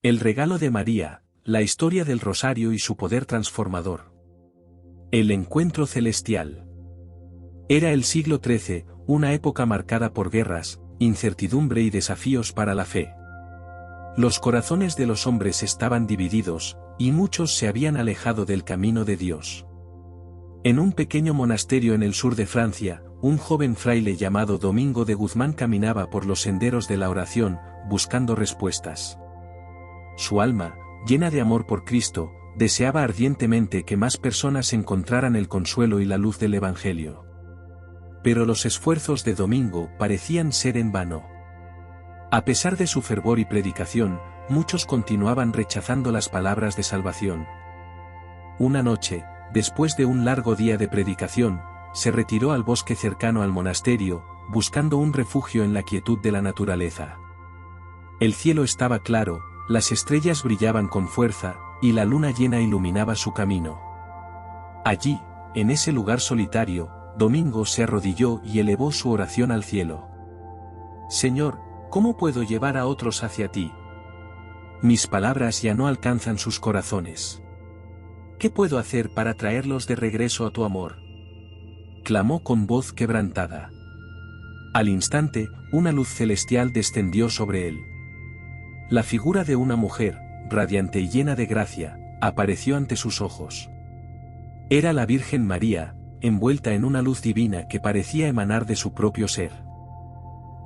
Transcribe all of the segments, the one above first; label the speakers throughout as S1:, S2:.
S1: El regalo de María, la historia del rosario y su poder transformador. El encuentro celestial. Era el siglo XIII, una época marcada por guerras, incertidumbre y desafíos para la fe. Los corazones de los hombres estaban divididos, y muchos se habían alejado del camino de Dios. En un pequeño monasterio en el sur de Francia, un joven fraile llamado Domingo de Guzmán caminaba por los senderos de la oración, buscando respuestas. Su alma, llena de amor por Cristo, deseaba ardientemente que más personas encontraran el consuelo y la luz del Evangelio. Pero los esfuerzos de Domingo parecían ser en vano. A pesar de su fervor y predicación, muchos continuaban rechazando las palabras de salvación. Una noche, después de un largo día de predicación, se retiró al bosque cercano al monasterio, buscando un refugio en la quietud de la naturaleza. El cielo estaba claro, las estrellas brillaban con fuerza, y la luna llena iluminaba su camino. Allí, en ese lugar solitario, Domingo se arrodilló y elevó su oración al cielo. Señor, ¿cómo puedo llevar a otros hacia ti? Mis palabras ya no alcanzan sus corazones. ¿Qué puedo hacer para traerlos de regreso a tu amor? Clamó con voz quebrantada. Al instante, una luz celestial descendió sobre él. La figura de una mujer, radiante y llena de gracia, apareció ante sus ojos. Era la Virgen María, envuelta en una luz divina que parecía emanar de su propio ser.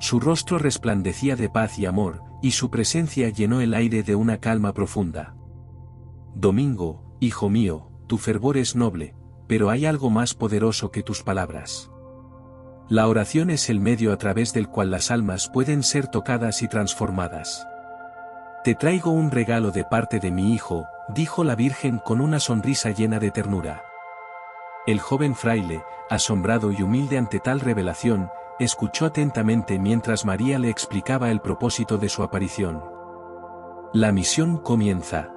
S1: Su rostro resplandecía de paz y amor, y su presencia llenó el aire de una calma profunda. Domingo, hijo mío, tu fervor es noble, pero hay algo más poderoso que tus palabras. La oración es el medio a través del cual las almas pueden ser tocadas y transformadas. Te traigo un regalo de parte de mi hijo, dijo la Virgen con una sonrisa llena de ternura. El joven fraile, asombrado y humilde ante tal revelación, escuchó atentamente mientras María le explicaba el propósito de su aparición. La misión comienza.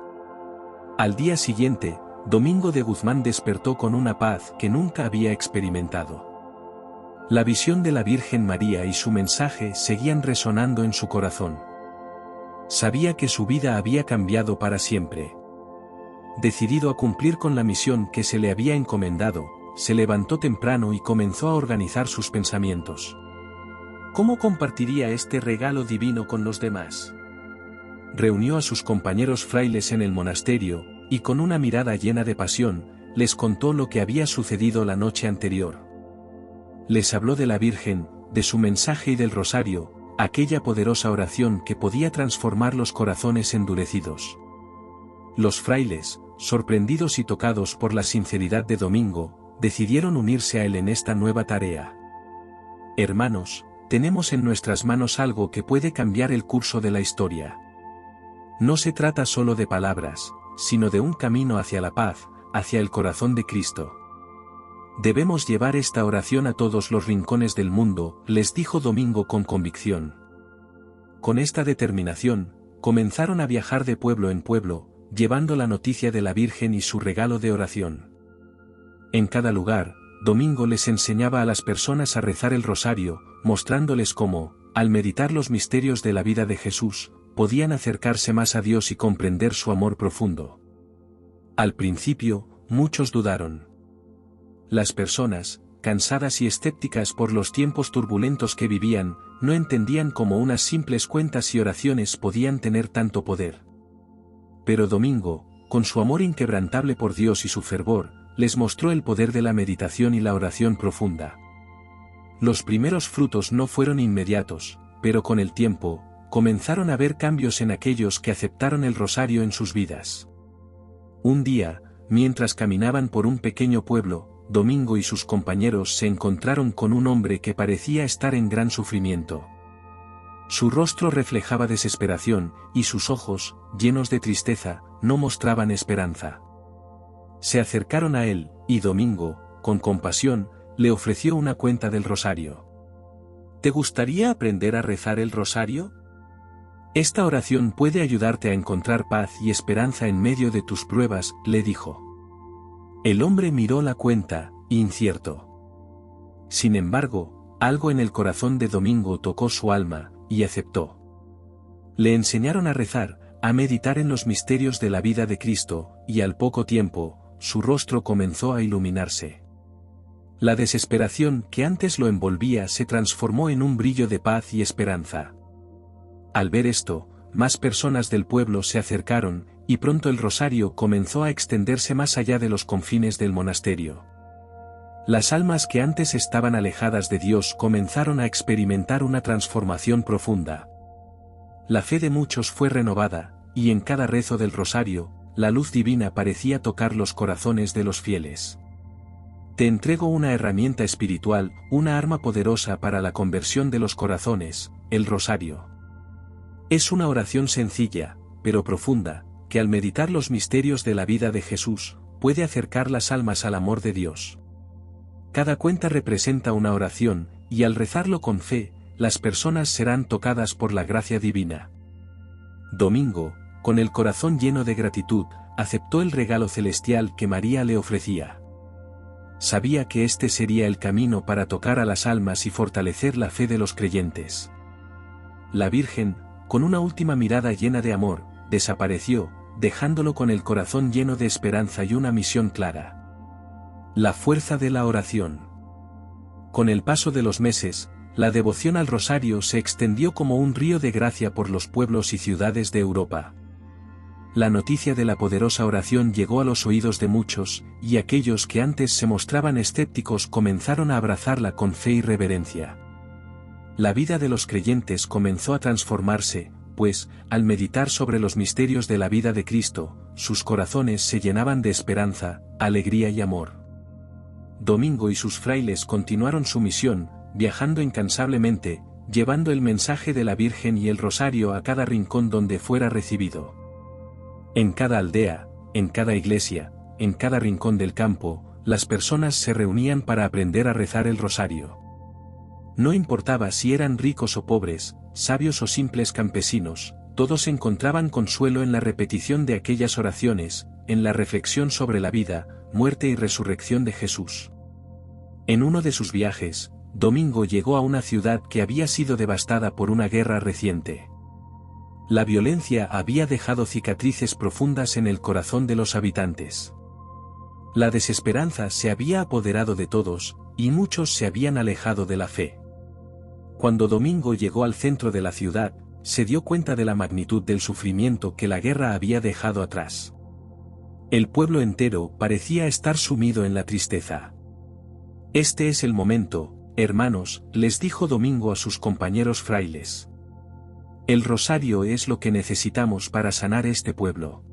S1: Al día siguiente, Domingo de Guzmán despertó con una paz que nunca había experimentado. La visión de la Virgen María y su mensaje seguían resonando en su corazón. Sabía que su vida había cambiado para siempre. Decidido a cumplir con la misión que se le había encomendado, se levantó temprano y comenzó a organizar sus pensamientos. ¿Cómo compartiría este regalo divino con los demás? Reunió a sus compañeros frailes en el monasterio, y con una mirada llena de pasión, les contó lo que había sucedido la noche anterior. Les habló de la Virgen, de su mensaje y del rosario, aquella poderosa oración que podía transformar los corazones endurecidos. Los frailes, sorprendidos y tocados por la sinceridad de Domingo, decidieron unirse a él en esta nueva tarea. Hermanos, tenemos en nuestras manos algo que puede cambiar el curso de la historia. No se trata solo de palabras, sino de un camino hacia la paz, hacia el corazón de Cristo. Debemos llevar esta oración a todos los rincones del mundo, les dijo Domingo con convicción. Con esta determinación, comenzaron a viajar de pueblo en pueblo, llevando la noticia de la Virgen y su regalo de oración. En cada lugar, Domingo les enseñaba a las personas a rezar el rosario, mostrándoles cómo, al meditar los misterios de la vida de Jesús, podían acercarse más a Dios y comprender su amor profundo. Al principio, muchos dudaron. Las personas, cansadas y escépticas por los tiempos turbulentos que vivían, no entendían cómo unas simples cuentas y oraciones podían tener tanto poder. Pero Domingo, con su amor inquebrantable por Dios y su fervor, les mostró el poder de la meditación y la oración profunda. Los primeros frutos no fueron inmediatos, pero con el tiempo, comenzaron a ver cambios en aquellos que aceptaron el rosario en sus vidas. Un día, mientras caminaban por un pequeño pueblo, Domingo y sus compañeros se encontraron con un hombre que parecía estar en gran sufrimiento. Su rostro reflejaba desesperación, y sus ojos, llenos de tristeza, no mostraban esperanza. Se acercaron a él, y Domingo, con compasión, le ofreció una cuenta del rosario. ¿Te gustaría aprender a rezar el rosario? Esta oración puede ayudarte a encontrar paz y esperanza en medio de tus pruebas, le dijo. El hombre miró la cuenta, incierto. Sin embargo, algo en el corazón de Domingo tocó su alma, y aceptó. Le enseñaron a rezar, a meditar en los misterios de la vida de Cristo, y al poco tiempo, su rostro comenzó a iluminarse. La desesperación que antes lo envolvía se transformó en un brillo de paz y esperanza. Al ver esto, más personas del pueblo se acercaron, y pronto el rosario comenzó a extenderse más allá de los confines del monasterio. Las almas que antes estaban alejadas de Dios comenzaron a experimentar una transformación profunda. La fe de muchos fue renovada, y en cada rezo del rosario, la luz divina parecía tocar los corazones de los fieles. Te entrego una herramienta espiritual, una arma poderosa para la conversión de los corazones, el rosario. Es una oración sencilla, pero profunda, que al meditar los misterios de la vida de Jesús, puede acercar las almas al amor de Dios. Cada cuenta representa una oración, y al rezarlo con fe, las personas serán tocadas por la gracia divina. Domingo, con el corazón lleno de gratitud, aceptó el regalo celestial que María le ofrecía. Sabía que este sería el camino para tocar a las almas y fortalecer la fe de los creyentes. La Virgen, con una última mirada llena de amor, desapareció, dejándolo con el corazón lleno de esperanza y una misión clara. La fuerza de la oración. Con el paso de los meses, la devoción al rosario se extendió como un río de gracia por los pueblos y ciudades de Europa. La noticia de la poderosa oración llegó a los oídos de muchos, y aquellos que antes se mostraban escépticos comenzaron a abrazarla con fe y reverencia. La vida de los creyentes comenzó a transformarse, pues, al meditar sobre los misterios de la vida de Cristo, sus corazones se llenaban de esperanza, alegría y amor. Domingo y sus frailes continuaron su misión, viajando incansablemente, llevando el mensaje de la Virgen y el rosario a cada rincón donde fuera recibido. En cada aldea, en cada iglesia, en cada rincón del campo, las personas se reunían para aprender a rezar el rosario. No importaba si eran ricos o pobres, sabios o simples campesinos, todos encontraban consuelo en la repetición de aquellas oraciones, en la reflexión sobre la vida, muerte y resurrección de Jesús. En uno de sus viajes, Domingo llegó a una ciudad que había sido devastada por una guerra reciente. La violencia había dejado cicatrices profundas en el corazón de los habitantes. La desesperanza se había apoderado de todos, y muchos se habían alejado de la fe. Cuando Domingo llegó al centro de la ciudad, se dio cuenta de la magnitud del sufrimiento que la guerra había dejado atrás. El pueblo entero parecía estar sumido en la tristeza. Este es el momento, hermanos, les dijo Domingo a sus compañeros frailes. El rosario es lo que necesitamos para sanar este pueblo.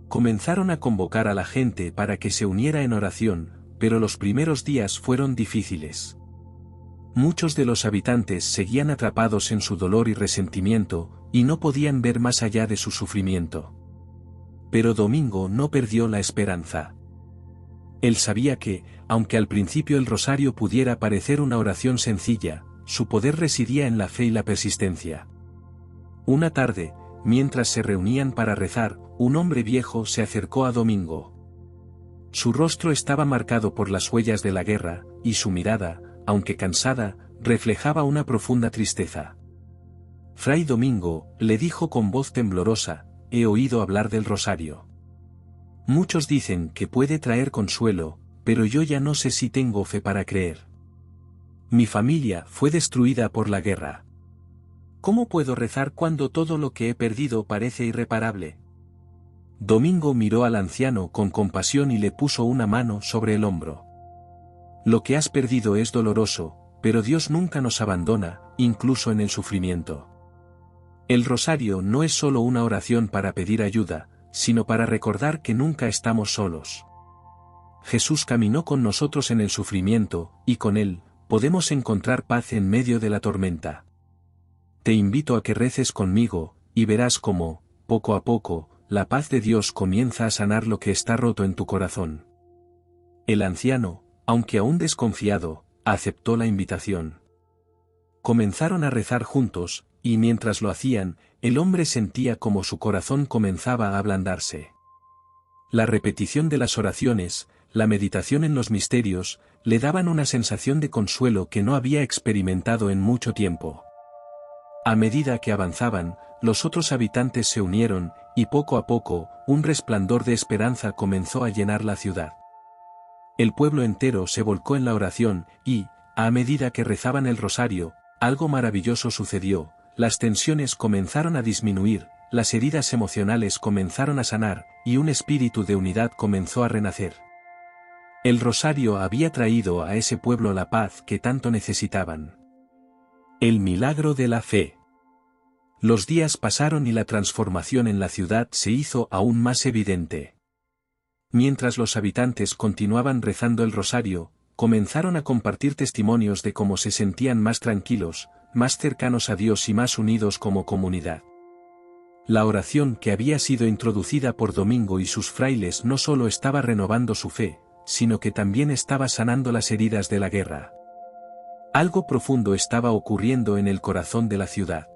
S1: Comenzaron a convocar a la gente para que se uniera en oración, pero los primeros días fueron difíciles. Muchos de los habitantes seguían atrapados en su dolor y resentimiento, y no podían ver más allá de su sufrimiento. Pero Domingo no perdió la esperanza. Él sabía que, aunque al principio el rosario pudiera parecer una oración sencilla, su poder residía en la fe y la persistencia. Una tarde, mientras se reunían para rezar, un hombre viejo se acercó a Domingo. Su rostro estaba marcado por las huellas de la guerra, y su mirada, aunque cansada, reflejaba una profunda tristeza. Fray Domingo, le dijo con voz temblorosa, he oído hablar del rosario. Muchos dicen que puede traer consuelo, pero yo ya no sé si tengo fe para creer. Mi familia fue destruida por la guerra. ¿Cómo puedo rezar cuando todo lo que he perdido parece irreparable? Domingo miró al anciano con compasión y le puso una mano sobre el hombro. Lo que has perdido es doloroso, pero Dios nunca nos abandona, incluso en el sufrimiento. El rosario no es solo una oración para pedir ayuda, sino para recordar que nunca estamos solos. Jesús caminó con nosotros en el sufrimiento, y con Él, podemos encontrar paz en medio de la tormenta. Te invito a que reces conmigo, y verás cómo, poco a poco, la paz de Dios comienza a sanar lo que está roto en tu corazón. El anciano, aunque aún desconfiado, aceptó la invitación. Comenzaron a rezar juntos, y mientras lo hacían, el hombre sentía como su corazón comenzaba a ablandarse. La repetición de las oraciones, la meditación en los misterios, le daban una sensación de consuelo que no había experimentado en mucho tiempo. A medida que avanzaban, los otros habitantes se unieron, y poco a poco, un resplandor de esperanza comenzó a llenar la ciudad. El pueblo entero se volcó en la oración, y, a medida que rezaban el rosario, algo maravilloso sucedió, las tensiones comenzaron a disminuir, las heridas emocionales comenzaron a sanar, y un espíritu de unidad comenzó a renacer. El rosario había traído a ese pueblo la paz que tanto necesitaban. El milagro de la fe. Los días pasaron y la transformación en la ciudad se hizo aún más evidente. Mientras los habitantes continuaban rezando el rosario, comenzaron a compartir testimonios de cómo se sentían más tranquilos, más cercanos a Dios y más unidos como comunidad. La oración que había sido introducida por Domingo y sus frailes no solo estaba renovando su fe, sino que también estaba sanando las heridas de la guerra. Algo profundo estaba ocurriendo en el corazón de la ciudad.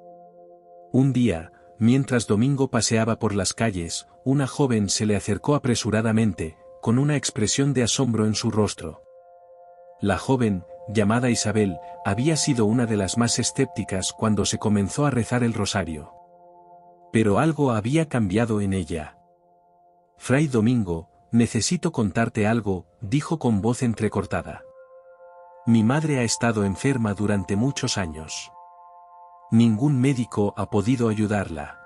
S1: Un día, mientras Domingo paseaba por las calles, una joven se le acercó apresuradamente, con una expresión de asombro en su rostro. La joven, llamada Isabel, había sido una de las más escépticas cuando se comenzó a rezar el rosario. Pero algo había cambiado en ella. Fray Domingo, necesito contarte algo, dijo con voz entrecortada. Mi madre ha estado enferma durante muchos años. Ningún médico ha podido ayudarla.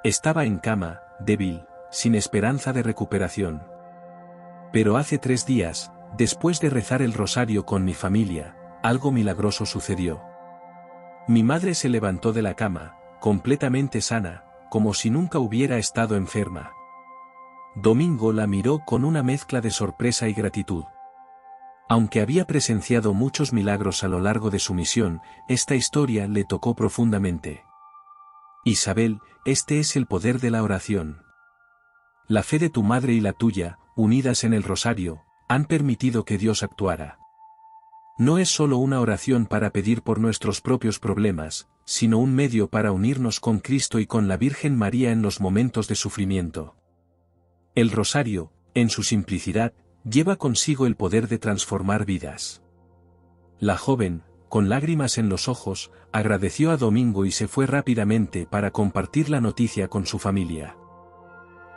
S1: Estaba en cama, débil, sin esperanza de recuperación. Pero hace 3 días, después de rezar el rosario con mi familia, algo milagroso sucedió. Mi madre se levantó de la cama, completamente sana, como si nunca hubiera estado enferma. Domingo la miró con una mezcla de sorpresa y gratitud. Aunque había presenciado muchos milagros a lo largo de su misión, esta historia le tocó profundamente. Isabel, este es el poder de la oración. La fe de tu madre y la tuya, unidas en el rosario, han permitido que Dios actuara. No es solo una oración para pedir por nuestros propios problemas, sino un medio para unirnos con Cristo y con la Virgen María en los momentos de sufrimiento. El rosario, en su simplicidad, lleva consigo el poder de transformar vidas. La joven, con lágrimas en los ojos, agradeció a Domingo y se fue rápidamente para compartir la noticia con su familia.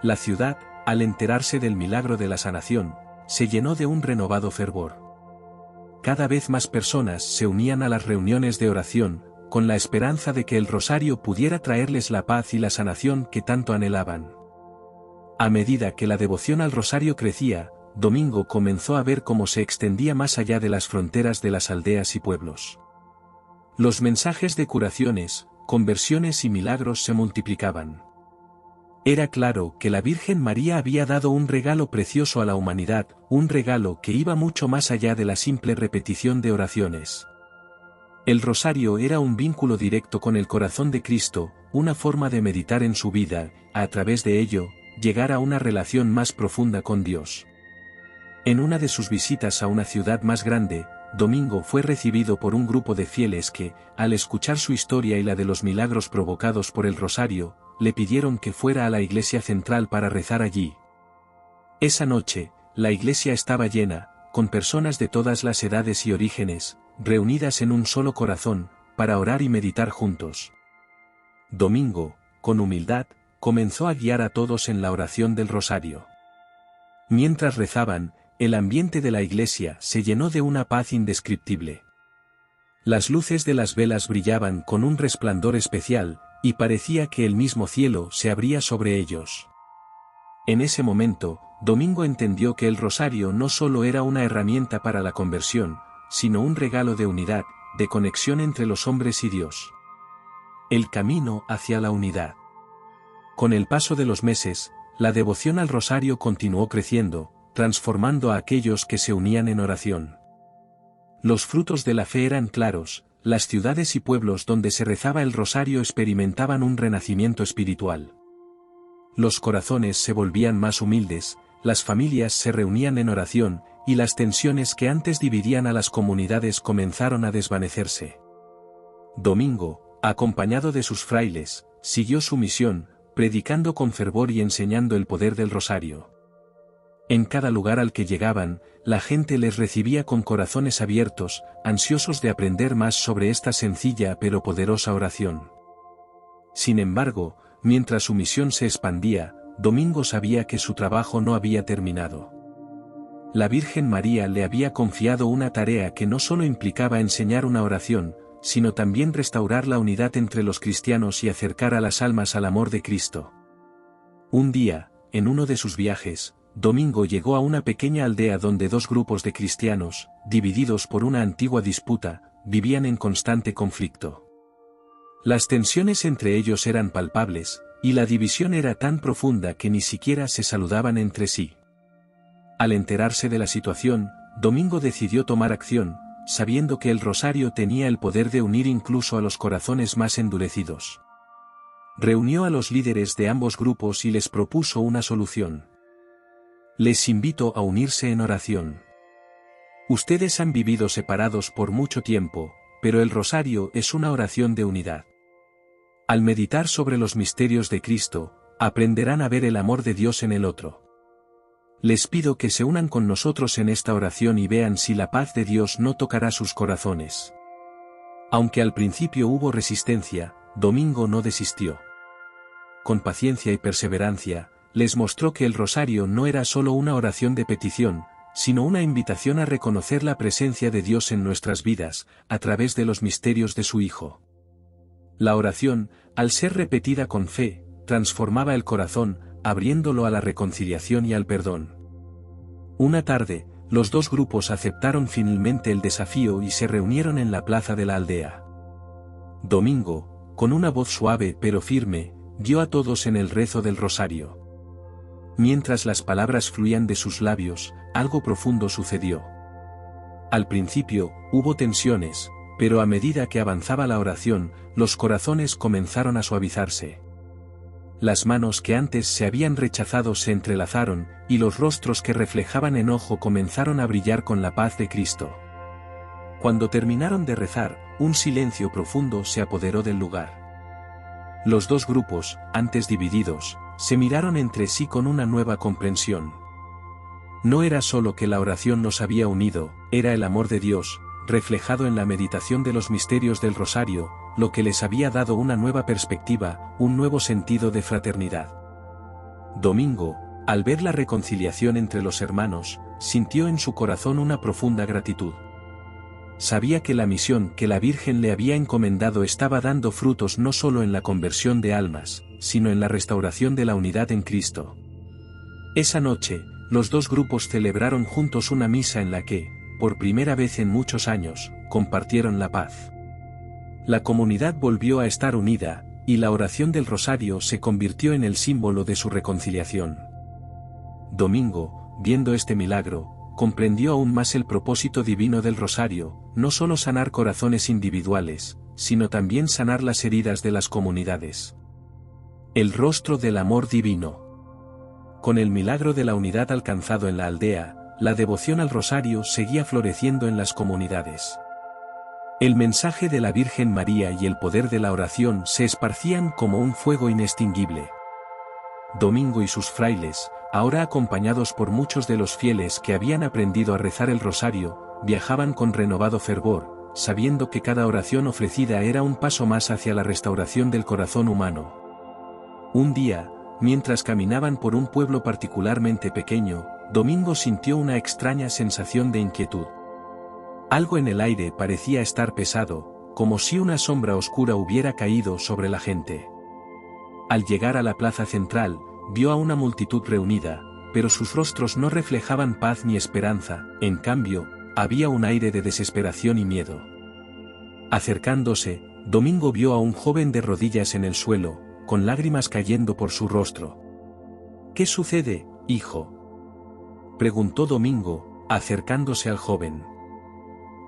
S1: La ciudad, al enterarse del milagro de la sanación, se llenó de un renovado fervor. Cada vez más personas se unían a las reuniones de oración, con la esperanza de que el rosario pudiera traerles la paz y la sanación que tanto anhelaban. A medida que la devoción al rosario crecía, Domingo comenzó a ver cómo se extendía más allá de las fronteras de las aldeas y pueblos. Los mensajes de curaciones, conversiones y milagros se multiplicaban. Era claro que la Virgen María había dado un regalo precioso a la humanidad, un regalo que iba mucho más allá de la simple repetición de oraciones. El rosario era un vínculo directo con el corazón de Cristo, una forma de meditar en su vida, a través de ello, llegar a una relación más profunda con Dios. En una de sus visitas a una ciudad más grande, Domingo fue recibido por un grupo de fieles que, al escuchar su historia y la de los milagros provocados por el rosario, le pidieron que fuera a la iglesia central para rezar allí. Esa noche, la iglesia estaba llena, con personas de todas las edades y orígenes, reunidas en un solo corazón, para orar y meditar juntos. Domingo, con humildad, comenzó a guiar a todos en la oración del rosario. Mientras rezaban, el ambiente de la iglesia se llenó de una paz indescriptible. Las luces de las velas brillaban con un resplandor especial, y parecía que el mismo cielo se abría sobre ellos. En ese momento, Domingo entendió que el rosario no solo era una herramienta para la conversión, sino un regalo de unidad, de conexión entre los hombres y Dios. El camino hacia la unidad. Con el paso de los meses, la devoción al rosario continuó creciendo, transformando a aquellos que se unían en oración. Los frutos de la fe eran claros, las ciudades y pueblos donde se rezaba el rosario experimentaban un renacimiento espiritual. Los corazones se volvían más humildes, las familias se reunían en oración, y las tensiones que antes dividían a las comunidades comenzaron a desvanecerse. Domingo, acompañado de sus frailes, siguió su misión, predicando con fervor y enseñando el poder del rosario. En cada lugar al que llegaban, la gente les recibía con corazones abiertos, ansiosos de aprender más sobre esta sencilla pero poderosa oración. Sin embargo, mientras su misión se expandía, Domingo sabía que su trabajo no había terminado. La Virgen María le había confiado una tarea que no solo implicaba enseñar una oración, sino también restaurar la unidad entre los cristianos y acercar a las almas al amor de Cristo. Un día, en uno de sus viajes, Domingo llegó a una pequeña aldea donde dos grupos de cristianos, divididos por una antigua disputa, vivían en constante conflicto. Las tensiones entre ellos eran palpables, y la división era tan profunda que ni siquiera se saludaban entre sí. Al enterarse de la situación, Domingo decidió tomar acción, sabiendo que el rosario tenía el poder de unir incluso a los corazones más endurecidos. Reunió a los líderes de ambos grupos y les propuso una solución. Les invito a unirse en oración. Ustedes han vivido separados por mucho tiempo, pero el rosario es una oración de unidad. Al meditar sobre los misterios de Cristo, aprenderán a ver el amor de Dios en el otro. Les pido que se unan con nosotros en esta oración y vean si la paz de Dios no tocará sus corazones. Aunque al principio hubo resistencia, Domingo no desistió. Con paciencia y perseverancia, les mostró que el rosario no era solo una oración de petición, sino una invitación a reconocer la presencia de Dios en nuestras vidas, a través de los misterios de su Hijo. La oración, al ser repetida con fe, transformaba el corazón, abriéndolo a la reconciliación y al perdón. Una tarde, los dos grupos aceptaron finalmente el desafío y se reunieron en la plaza de la aldea. Domingo, con una voz suave pero firme, guió a todos en el rezo del rosario. Mientras las palabras fluían de sus labios, algo profundo sucedió. Al principio, hubo tensiones, pero a medida que avanzaba la oración, los corazones comenzaron a suavizarse. Las manos que antes se habían rechazado se entrelazaron, y los rostros que reflejaban enojo comenzaron a brillar con la paz de Cristo. Cuando terminaron de rezar, un silencio profundo se apoderó del lugar. Los dos grupos, antes divididos, se miraron entre sí con una nueva comprensión. No era solo que la oración los había unido, era el amor de Dios, reflejado en la meditación de los misterios del rosario, lo que les había dado una nueva perspectiva, un nuevo sentido de fraternidad. Domingo, al ver la reconciliación entre los hermanos, sintió en su corazón una profunda gratitud. Sabía que la misión que la Virgen le había encomendado estaba dando frutos no solo en la conversión de almas, sino en la restauración de la unidad en Cristo. Esa noche, los dos grupos celebraron juntos una misa en la que, por primera vez en muchos años, compartieron la paz. La comunidad volvió a estar unida, y la oración del rosario se convirtió en el símbolo de su reconciliación. Domingo, viendo este milagro, comprendió aún más el propósito divino del rosario, no solo sanar corazones individuales, sino también sanar las heridas de las comunidades. El rostro del amor divino. Con el milagro de la unidad alcanzado en la aldea, la devoción al rosario seguía floreciendo en las comunidades. El mensaje de la Virgen María y el poder de la oración se esparcían como un fuego inextinguible. Domingo y sus frailes, ahora acompañados por muchos de los fieles que habían aprendido a rezar el rosario, viajaban con renovado fervor, sabiendo que cada oración ofrecida era un paso más hacia la restauración del corazón humano. Un día, mientras caminaban por un pueblo particularmente pequeño, Domingo sintió una extraña sensación de inquietud. Algo en el aire parecía estar pesado, como si una sombra oscura hubiera caído sobre la gente. Al llegar a la plaza central, vio a una multitud reunida, pero sus rostros no reflejaban paz ni esperanza, en cambio, había un aire de desesperación y miedo. Acercándose, Domingo vio a un joven de rodillas en el suelo, con lágrimas cayendo por su rostro. ¿Qué sucede, hijo?, preguntó Domingo, acercándose al joven.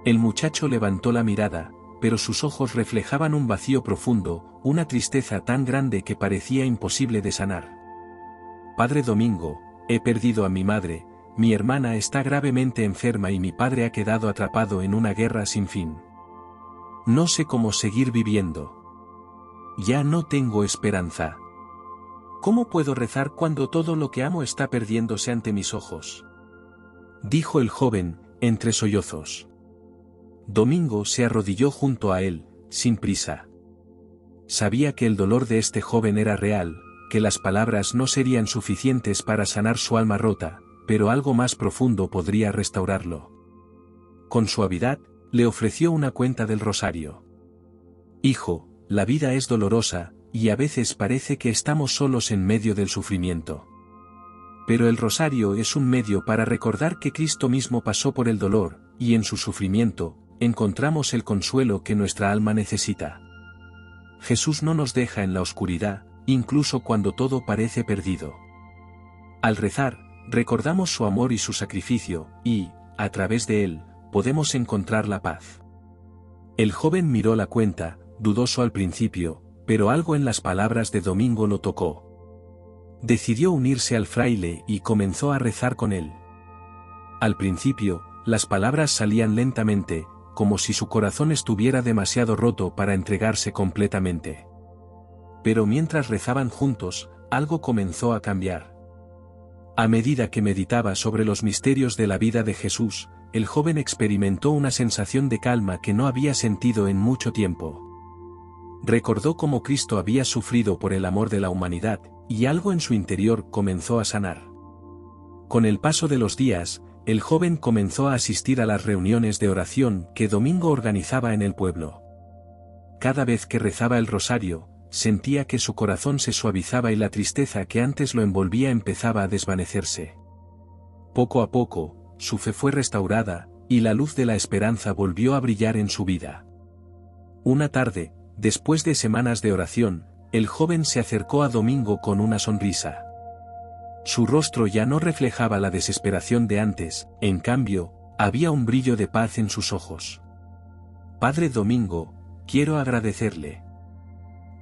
S1: El muchacho levantó la mirada, pero sus ojos reflejaban un vacío profundo, una tristeza tan grande que parecía imposible de sanar. Padre Domingo, he perdido a mi madre, mi hermana está gravemente enferma y mi padre ha quedado atrapado en una guerra sin fin. No sé cómo seguir viviendo. Ya no tengo esperanza. ¿Cómo puedo rezar cuando todo lo que amo está perdiéndose ante mis ojos?, dijo el joven, entre sollozos. Domingo se arrodilló junto a él, sin prisa. sabía que el dolor de este joven era real, que las palabras no serían suficientes para sanar su alma rota, pero algo más profundo podría restaurarlo. Con suavidad, le ofreció una cuenta del rosario. Hijo, la vida es dolorosa, y a veces parece que estamos solos en medio del sufrimiento. Pero el rosario es un medio para recordar que Cristo mismo pasó por el dolor, y en su sufrimiento, encontramos el consuelo que nuestra alma necesita. Jesús no nos deja en la oscuridad, incluso cuando todo parece perdido. Al rezar, recordamos su amor y su sacrificio, y, a través de él, podemos encontrar la paz. El joven miró la cuenta, dudoso al principio, pero algo en las palabras de Domingo lo tocó. Decidió unirse al fraile y comenzó a rezar con él. Al principio, las palabras salían lentamente, como si su corazón estuviera demasiado roto para entregarse completamente. Pero mientras rezaban juntos, algo comenzó a cambiar. A medida que meditaba sobre los misterios de la vida de Jesús, el joven experimentó una sensación de calma que no había sentido en mucho tiempo. Recordó cómo Cristo había sufrido por el amor de la humanidad, y algo en su interior comenzó a sanar. Con el paso de los días, el joven comenzó a asistir a las reuniones de oración que Domingo organizaba en el pueblo. Cada vez que rezaba el rosario, sentía que su corazón se suavizaba y la tristeza que antes lo envolvía empezaba a desvanecerse. Poco a poco, su fe fue restaurada, y la luz de la esperanza volvió a brillar en su vida. Una tarde, después de semanas de oración, el joven se acercó a Domingo con una sonrisa. Su rostro ya no reflejaba la desesperación de antes, en cambio, había un brillo de paz en sus ojos. Padre Domingo, quiero agradecerle.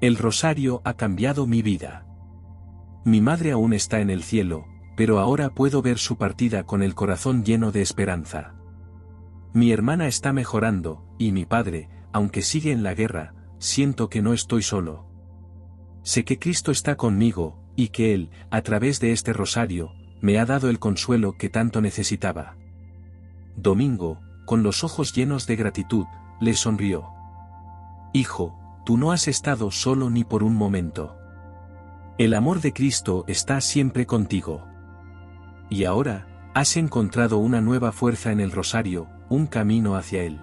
S1: El rosario ha cambiado mi vida. Mi madre aún está en el cielo, pero ahora puedo ver su partida con el corazón lleno de esperanza. Mi hermana está mejorando, y mi padre, aunque sigue en la guerra, siento que no estoy solo. Sé que Cristo está conmigo, y que Él, a través de este rosario, me ha dado el consuelo que tanto necesitaba. Domingo, con los ojos llenos de gratitud, le sonrió. Hijo, tú no has estado solo ni por un momento. El amor de Cristo está siempre contigo. Y ahora, has encontrado una nueva fuerza en el rosario, un camino hacia Él.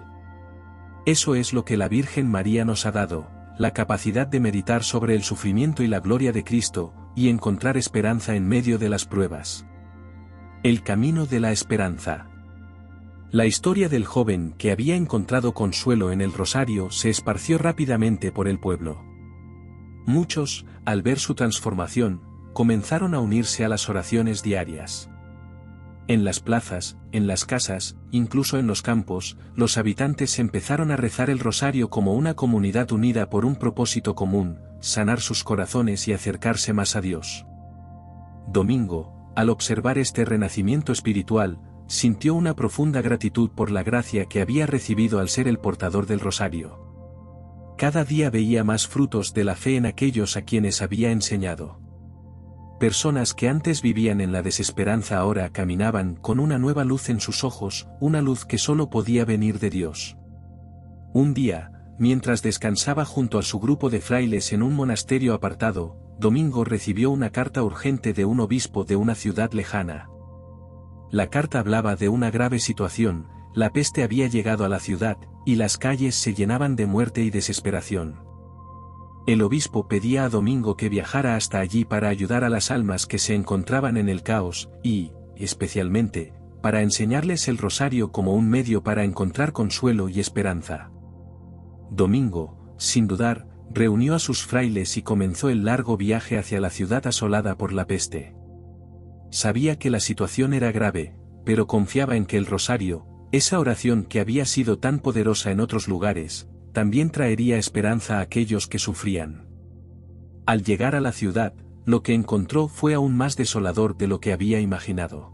S1: Eso es lo que la Virgen María nos ha dado, la capacidad de meditar sobre el sufrimiento y la gloria de Cristo, y encontrar esperanza en medio de las pruebas. El camino de la esperanza. La historia del joven que había encontrado consuelo en el rosario se esparció rápidamente por el pueblo. Muchos, al ver su transformación, comenzaron a unirse a las oraciones diarias. En las plazas, en las casas, incluso en los campos, los habitantes empezaron a rezar el rosario como una comunidad unida por un propósito común, sanar sus corazones y acercarse más a Dios. Domingo, al observar este renacimiento espiritual, sintió una profunda gratitud por la gracia que había recibido al ser el portador del rosario. Cada día veía más frutos de la fe en aquellos a quienes había enseñado. Personas que antes vivían en la desesperanza ahora caminaban con una nueva luz en sus ojos, una luz que solo podía venir de Dios. Un día, mientras descansaba junto a su grupo de frailes en un monasterio apartado, Domingo recibió una carta urgente de un obispo de una ciudad lejana. La carta hablaba de una grave situación, la peste había llegado a la ciudad, y las calles se llenaban de muerte y desesperación. El obispo pedía a Domingo que viajara hasta allí para ayudar a las almas que se encontraban en el caos, y, especialmente, para enseñarles el rosario como un medio para encontrar consuelo y esperanza. Domingo, sin dudar, reunió a sus frailes y comenzó el largo viaje hacia la ciudad asolada por la peste. Sabía que la situación era grave, pero confiaba en que el rosario, esa oración que había sido tan poderosa en otros lugares, también traería esperanza a aquellos que sufrían. Al llegar a la ciudad, lo que encontró fue aún más desolador de lo que había imaginado.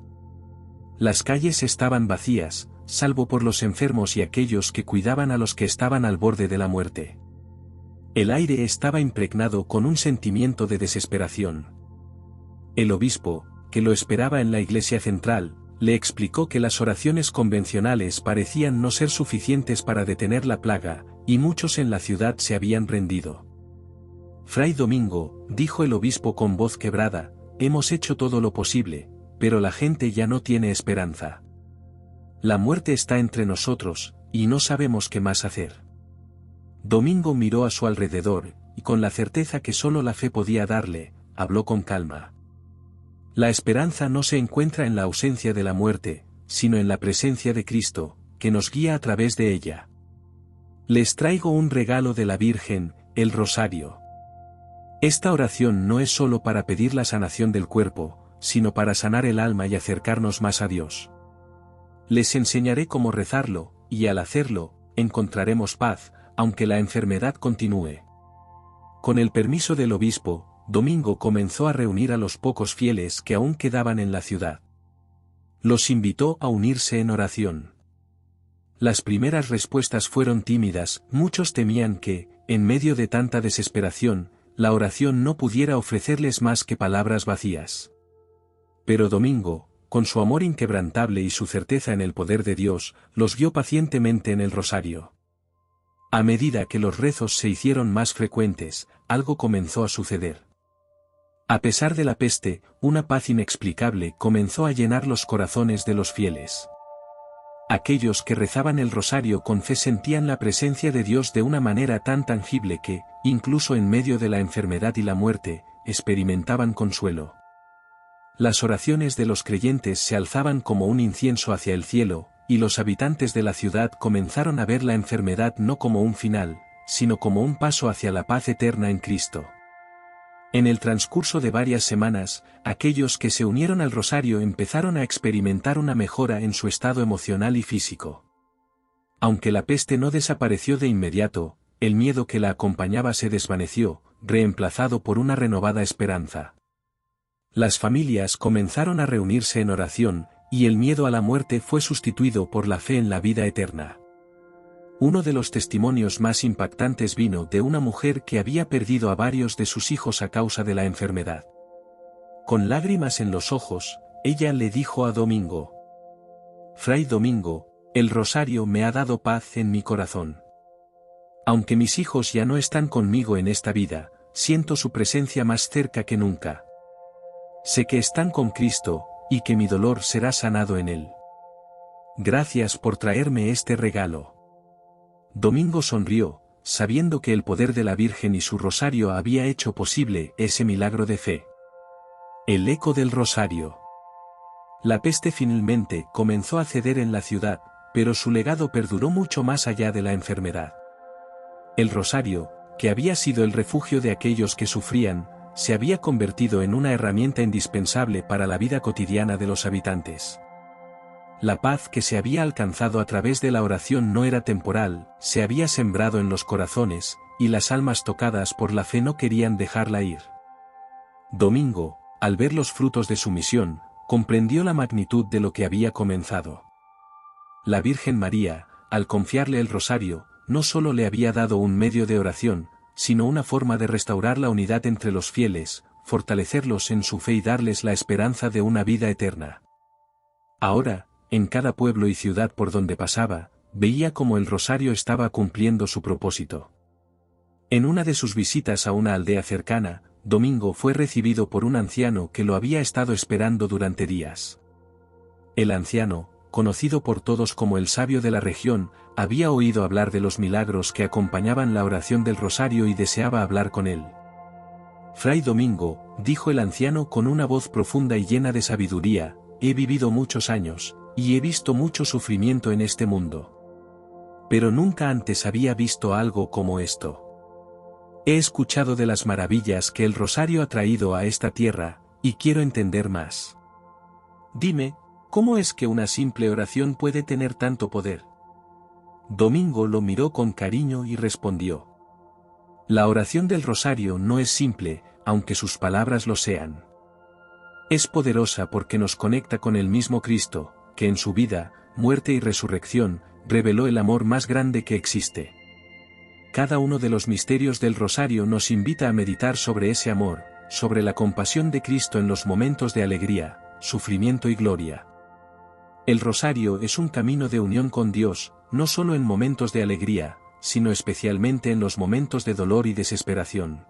S1: Las calles estaban vacías, salvo por los enfermos y aquellos que cuidaban a los que estaban al borde de la muerte. El aire estaba impregnado con un sentimiento de desesperación. El obispo, que lo esperaba en la iglesia central, le explicó que las oraciones convencionales parecían no ser suficientes para detener la plaga, y muchos en la ciudad se habían rendido. Fray Domingo, dijo el obispo con voz quebrada, hemos hecho todo lo posible, pero la gente ya no tiene esperanza. La muerte está entre nosotros, y no sabemos qué más hacer. Domingo miró a su alrededor, y con la certeza que solo la fe podía darle, habló con calma. La esperanza no se encuentra en la ausencia de la muerte, sino en la presencia de Cristo, que nos guía a través de ella. Les traigo un regalo de la Virgen, el rosario. Esta oración no es solo para pedir la sanación del cuerpo, sino para sanar el alma y acercarnos más a Dios. Les enseñaré cómo rezarlo, y al hacerlo, encontraremos paz, aunque la enfermedad continúe. Con el permiso del obispo, Domingo comenzó a reunir a los pocos fieles que aún quedaban en la ciudad. Los invitó a unirse en oración. Las primeras respuestas fueron tímidas, muchos temían que, en medio de tanta desesperación, la oración no pudiera ofrecerles más que palabras vacías. Pero Domingo, con su amor inquebrantable y su certeza en el poder de Dios, los guió pacientemente en el rosario. A medida que los rezos se hicieron más frecuentes, algo comenzó a suceder. A pesar de la peste, una paz inexplicable comenzó a llenar los corazones de los fieles. Aquellos que rezaban el rosario con fe sentían la presencia de Dios de una manera tan tangible que, incluso en medio de la enfermedad y la muerte, experimentaban consuelo. Las oraciones de los creyentes se alzaban como un incienso hacia el cielo, y los habitantes de la ciudad comenzaron a ver la enfermedad no como un final, sino como un paso hacia la paz eterna en Cristo. En el transcurso de varias semanas, aquellos que se unieron al rosario empezaron a experimentar una mejora en su estado emocional y físico. Aunque la peste no desapareció de inmediato, el miedo que la acompañaba se desvaneció, reemplazado por una renovada esperanza. Las familias comenzaron a reunirse en oración, y el miedo a la muerte fue sustituido por la fe en la vida eterna. Uno de los testimonios más impactantes vino de una mujer que había perdido a varios de sus hijos a causa de la enfermedad. Con lágrimas en los ojos, ella le dijo a Domingo: Fray Domingo, el rosario me ha dado paz en mi corazón. Aunque mis hijos ya no están conmigo en esta vida, siento su presencia más cerca que nunca. Sé que están con Cristo, y que mi dolor será sanado en él. Gracias por traerme este regalo. Domingo sonrió, sabiendo que el poder de la Virgen y su rosario había hecho posible ese milagro de fe. El eco del rosario. La peste finalmente comenzó a ceder en la ciudad, pero su legado perduró mucho más allá de la enfermedad. El rosario, que había sido el refugio de aquellos que sufrían, se había convertido en una herramienta indispensable para la vida cotidiana de los habitantes. La paz que se había alcanzado a través de la oración no era temporal, se había sembrado en los corazones, y las almas tocadas por la fe no querían dejarla ir. Domingo, al ver los frutos de su misión, comprendió la magnitud de lo que había comenzado. La Virgen María, al confiarle el rosario, no solo le había dado un medio de oración, sino una forma de restaurar la unidad entre los fieles, fortalecerlos en su fe y darles la esperanza de una vida eterna. Ahora, en cada pueblo y ciudad por donde pasaba, veía cómo el rosario estaba cumpliendo su propósito. En una de sus visitas a una aldea cercana, Domingo fue recibido por un anciano que lo había estado esperando durante días. El anciano, conocido por todos como el sabio de la región, había oído hablar de los milagros que acompañaban la oración del rosario y deseaba hablar con él. Fray Domingo, dijo el anciano con una voz profunda y llena de sabiduría, he vivido muchos años, y he visto mucho sufrimiento en este mundo. Pero nunca antes había visto algo como esto. He escuchado de las maravillas que el rosario ha traído a esta tierra, y quiero entender más. Dime, ¿cómo es que una simple oración puede tener tanto poder? Domingo lo miró con cariño y respondió: La oración del rosario no es simple, aunque sus palabras lo sean. Es poderosa porque nos conecta con el mismo Cristo, que en su vida, muerte y resurrección, reveló el amor más grande que existe. Cada uno de los misterios del rosario nos invita a meditar sobre ese amor, sobre la compasión de Cristo en los momentos de alegría, sufrimiento y gloria. El rosario es un camino de unión con Dios, no solo en momentos de alegría, sino especialmente en los momentos de dolor y desesperación.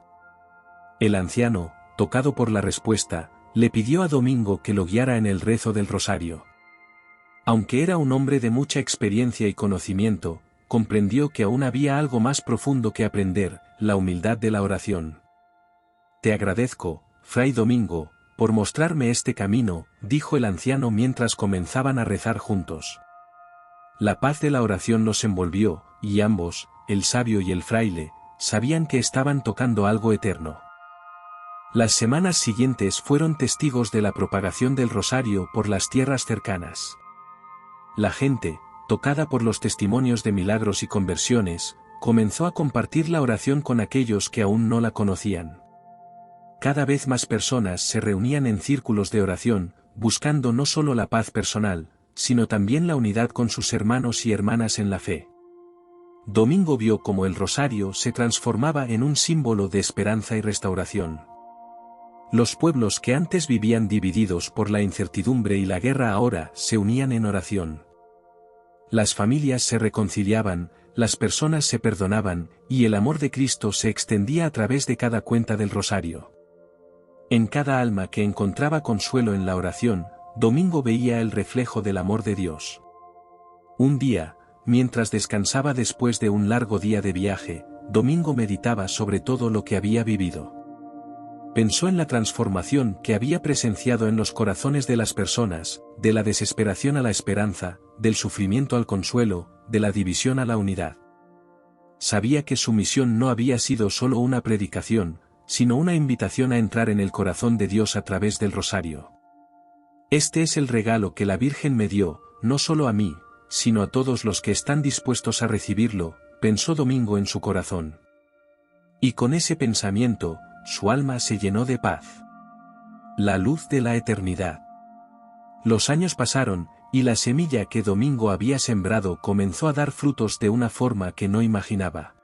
S1: El anciano, tocado por la respuesta, le pidió a Domingo que lo guiara en el rezo del rosario. Aunque era un hombre de mucha experiencia y conocimiento, comprendió que aún había algo más profundo que aprender, la humildad de la oración. «Te agradezco, Fray Domingo, por mostrarme este camino», dijo el anciano mientras comenzaban a rezar juntos. La paz de la oración los envolvió, y ambos, el sabio y el fraile, sabían que estaban tocando algo eterno. Las semanas siguientes fueron testigos de la propagación del rosario por las tierras cercanas. La gente, tocada por los testimonios de milagros y conversiones, comenzó a compartir la oración con aquellos que aún no la conocían. Cada vez más personas se reunían en círculos de oración, buscando no solo la paz personal, sino también la unidad con sus hermanos y hermanas en la fe. Domingo vio cómo el rosario se transformaba en un símbolo de esperanza y restauración. Los pueblos que antes vivían divididos por la incertidumbre y la guerra ahora se unían en oración. Las familias se reconciliaban, las personas se perdonaban, y el amor de Cristo se extendía a través de cada cuenta del rosario. En cada alma que encontraba consuelo en la oración, Domingo veía el reflejo del amor de Dios. Un día, mientras descansaba después de un largo día de viaje, Domingo meditaba sobre todo lo que había vivido. Pensó en la transformación que había presenciado en los corazones de las personas, de la desesperación a la esperanza, del sufrimiento al consuelo, de la división a la unidad. Sabía que su misión no había sido solo una predicación, sino una invitación a entrar en el corazón de Dios a través del rosario. Este es el regalo que la Virgen me dio, no solo a mí, sino a todos los que están dispuestos a recibirlo, pensó Domingo en su corazón. Y con ese pensamiento, su alma se llenó de paz. La luz de la eternidad. Los años pasaron, y la semilla que Domingo había sembrado comenzó a dar frutos de una forma que no imaginaba.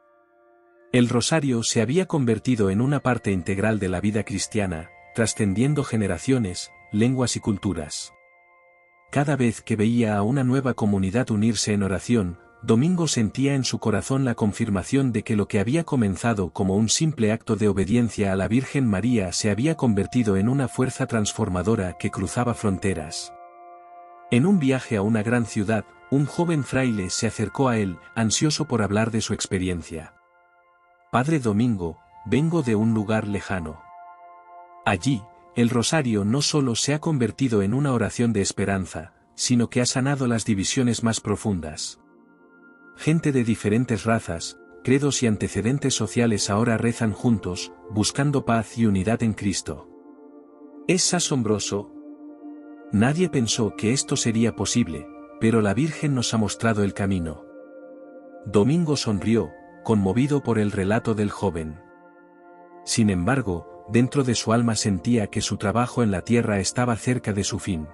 S1: El rosario se había convertido en una parte integral de la vida cristiana, trascendiendo generaciones, lenguas y culturas. Cada vez que veía a una nueva comunidad unirse en oración, Domingo sentía en su corazón la confirmación de que lo que había comenzado como un simple acto de obediencia a la Virgen María se había convertido en una fuerza transformadora que cruzaba fronteras. En un viaje a una gran ciudad, un joven fraile se acercó a él, ansioso por hablar de su experiencia. «Padre Domingo, vengo de un lugar lejano. Allí, el rosario no solo se ha convertido en una oración de esperanza, sino que ha sanado las divisiones más profundas. Gente de diferentes razas, credos y antecedentes sociales ahora rezan juntos, buscando paz y unidad en Cristo. Es asombroso. Nadie pensó que esto sería posible, pero la Virgen nos ha mostrado el camino». Domingo sonrió, conmovido por el relato del joven. Sin embargo, dentro de su alma sentía que su trabajo en la tierra estaba cerca de su fin.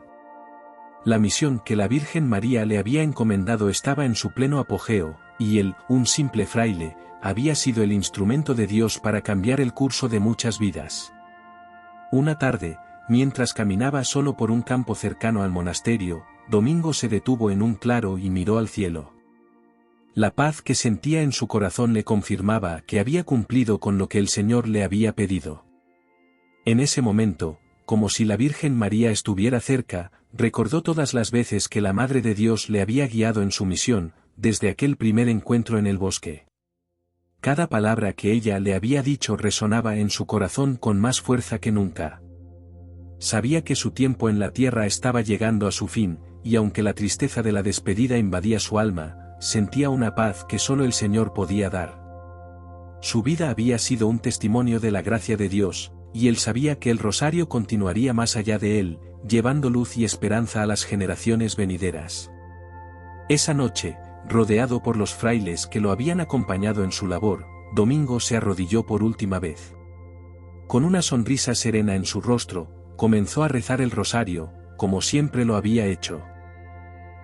S1: La misión que la Virgen María le había encomendado estaba en su pleno apogeo, y él, un simple fraile, había sido el instrumento de Dios para cambiar el curso de muchas vidas. Una tarde, mientras caminaba solo por un campo cercano al monasterio, Domingo se detuvo en un claro y miró al cielo. La paz que sentía en su corazón le confirmaba que había cumplido con lo que el Señor le había pedido. En ese momento, como si la Virgen María estuviera cerca, recordó todas las veces que la Madre de Dios le había guiado en su misión, desde aquel primer encuentro en el bosque. Cada palabra que ella le había dicho resonaba en su corazón con más fuerza que nunca. Sabía que su tiempo en la tierra estaba llegando a su fin, y aunque la tristeza de la despedida invadía su alma, sentía una paz que solo el Señor podía dar. Su vida había sido un testimonio de la gracia de Dios, y él sabía que el rosario continuaría más allá de él, llevando luz y esperanza a las generaciones venideras. Esa noche, rodeado por los frailes que lo habían acompañado en su labor, Domingo se arrodilló por última vez. Con una sonrisa serena en su rostro, comenzó a rezar el rosario, como siempre lo había hecho.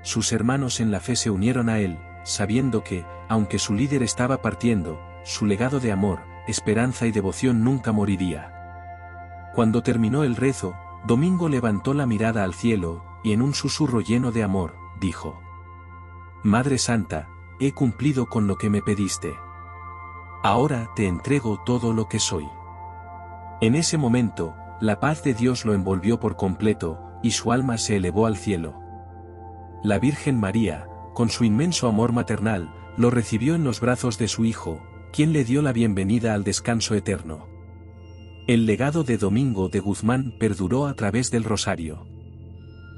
S1: Sus hermanos en la fe se unieron a él, sabiendo que, aunque su líder estaba partiendo, su legado de amor, esperanza y devoción nunca moriría. Cuando terminó el rezo, Domingo levantó la mirada al cielo, y en un susurro lleno de amor, dijo: «Madre Santa, he cumplido con lo que me pediste. Ahora te entrego todo lo que soy. En ese momento, la paz de Dios lo envolvió por completo, y su alma se elevó al cielo. La Virgen María, con su inmenso amor maternal, lo recibió en los brazos de su Hijo, quien le dio la bienvenida al descanso eterno. El legado de Domingo de Guzmán perduró a través del rosario.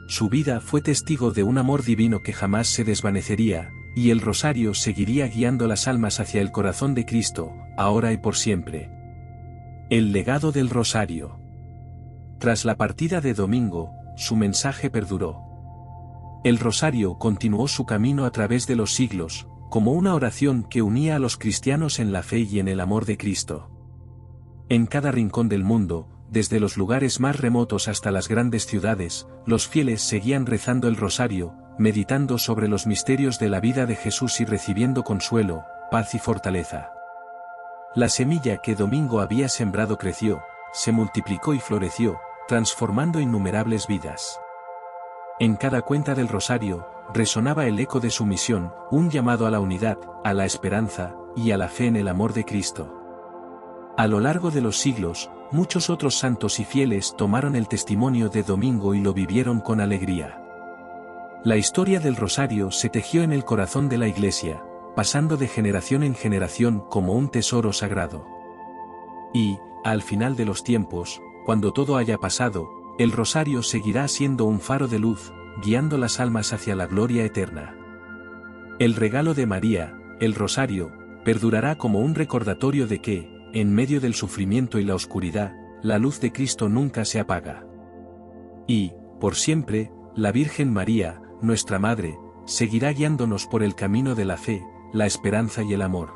S1: Su vida fue testigo de un amor divino que jamás se desvanecería, y el rosario seguiría guiando las almas hacia el corazón de Cristo, ahora y por siempre. El legado del rosario. Tras la partida de Domingo, su mensaje perduró. El rosario continuó su camino a través de los siglos, como una oración que unía a los cristianos en la fe y en el amor de Cristo. En cada rincón del mundo, desde los lugares más remotos hasta las grandes ciudades, los fieles seguían rezando el rosario, meditando sobre los misterios de la vida de Jesús y recibiendo consuelo, paz y fortaleza. La semilla que Domingo había sembrado creció, se multiplicó y floreció, transformando innumerables vidas. En cada cuenta del rosario, resonaba el eco de su misión, un llamado a la unidad, a la esperanza, y a la fe en el amor de Cristo. A lo largo de los siglos, muchos otros santos y fieles tomaron el testimonio de Domingo y lo vivieron con alegría. La historia del rosario se tejió en el corazón de la Iglesia, pasando de generación en generación como un tesoro sagrado. Y, al final de los tiempos, cuando todo haya pasado, el rosario seguirá siendo un faro de luz, guiando las almas hacia la gloria eterna. El regalo de María, el rosario, perdurará como un recordatorio de que, en medio del sufrimiento y la oscuridad, la luz de Cristo nunca se apaga. Y, por siempre, la Virgen María, nuestra Madre, seguirá guiándonos por el camino de la fe, la esperanza y el amor.